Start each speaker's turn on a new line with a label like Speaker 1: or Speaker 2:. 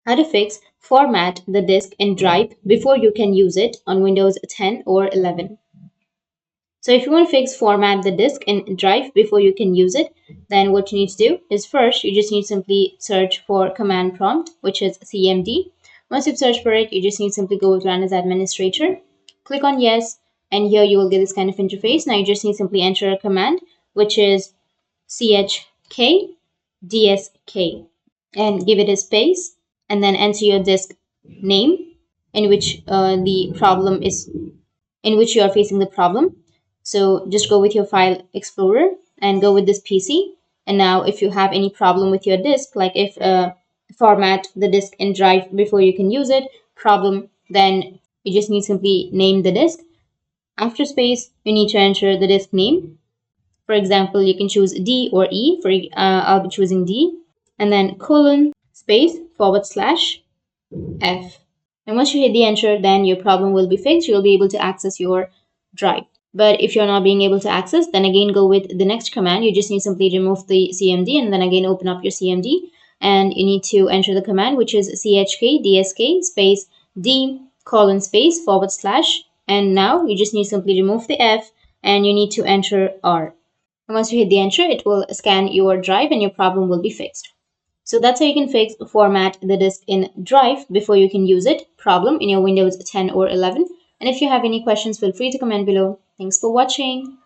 Speaker 1: How to fix format the disk in Drive before you can use it on Windows 10 or 11. So if you want to fix format the disk in Drive before you can use it, then what you need to do is first you just need to simply search for command prompt, which is CMD. Once you've searched for it, you just need to simply go with Run as Administrator. Click on Yes, and here you will get this kind of interface. Now you just need to simply enter a command, which is CHKDSK, and give it a space, and then enter your disk name in which you are facing the problem. So just go with your file explorer and go with this PC. And now if you have any problem with your disk, like if format the disk in Drive before you can use it problem, then you just need to simply name the disk. After space, you need to enter the disk name. For example, you can choose D or E. I'll be choosing D, and then colon space /F. And once you hit the enter, then your problem will be fixed. You'll be able to access your Drive. But if you're not being able to access, then again go with the next command. You just need to simply remove the CMD and then again open up your CMD, and you need to enter the command, which is CHKDSK space D colon space /, and now you just need to simply remove the F and you need to enter R. And once you hit the enter, it will scan your Drive and your problem will be fixed. So that's how you can fix format the disk in Drive before you can use it problem in your Windows 10 or 11. And if you have any questions, feel free to comment below. Thanks for watching.